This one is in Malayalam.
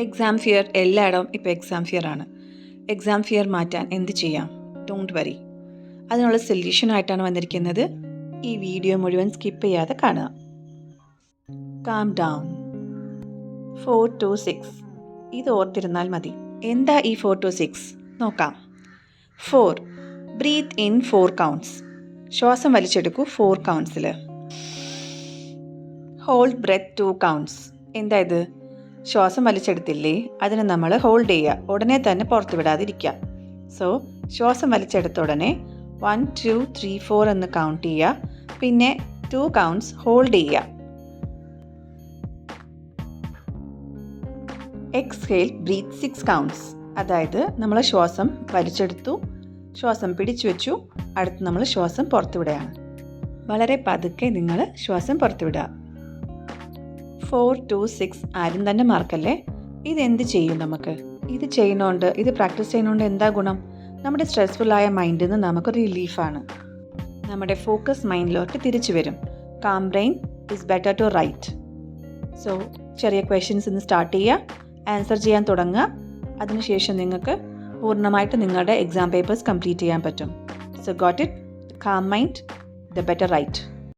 എക്സാം ഫിയർ എല്ലായിടവും ഇപ്പോൾ എക്സാം ഫിയർ ആണ്. എക്സാം ഫിയർ മാറ്റാൻ എന്ത് ചെയ്യാം? Don't worry. അതിനുള്ള സൊല്യൂഷനായിട്ടാണ് വന്നിരിക്കുന്നത്. ഈ വീഡിയോ മുഴുവൻ സ്കിപ്പ് ചെയ്യാതെ കാണുക. Calm down. 4 to 6 ഇത് ഓർത്തിരുന്നാൽ മതി. എന്താ ഈ 4 to 6? നോക്കാം. 4. Breathe in 4 counts. ശ്വാസം വലിച്ചെടുക്കൂ 4 countsൽ. Hold breath 2 counts. എന്താ ഇത്? ശ്വാസം വലിച്ചെടുത്തില്ലേ, അതിന് നമ്മൾ ഹോൾഡ് ചെയ്യുക, ഉടനെ തന്നെ പുറത്തു വിടാതിരിക്കുക. സോ ശ്വാസം വലിച്ചെടുത്ത ഉടനെ 1 2 3 4 എന്ന് കൗണ്ട് ചെയ്യുക, പിന്നെ 2 counts ഹോൾഡ് ചെയ്യുക. Exhale breath 6 counts. അതായത് നമ്മൾ ശ്വാസം വലിച്ചെടുത്തു, ശ്വാസം പിടിച്ചു വെച്ചു, അടുത്ത് നമ്മൾ ശ്വാസം പുറത്തു വിടുകയാണ്. വളരെ പതുക്കെ നിങ്ങൾ ശ്വാസം പുറത്തു വിടുക. 4 to 6 ആരും തന്നെ മാർക്കല്ലേ. ഇതെന്ത് ചെയ്യും നമുക്ക്? ഇത് ചെയ്യുന്നതുകൊണ്ട്, ഇത് പ്രാക്ടീസ് ചെയ്യുന്നതുകൊണ്ട് എന്താ ഗുണം? നമ്മുടെ സ്ട്രെസ്ഫുള്ളായ മൈൻഡിൽ നിന്ന് നമുക്ക് റിലീഫാണ്. നമ്മുടെ ഫോക്കസ് മൈൻഡിലോട്ട് തിരിച്ചു വരും. Calm brain is better to write. So ചെറിയ ക്വസ്റ്റ്യൻസ് ഇന്ന് സ്റ്റാർട്ട് ചെയ്യുക, ആൻസർ ചെയ്യാൻ തുടങ്ങുക. അതിനുശേഷം നിങ്ങൾക്ക് പൂർണ്ണമായിട്ട് നിങ്ങളുടെ എക്സാം പേപ്പേഴ്സ് കംപ്ലീറ്റ് ചെയ്യാൻ പറ്റും. So got it. Calm mind, the better right.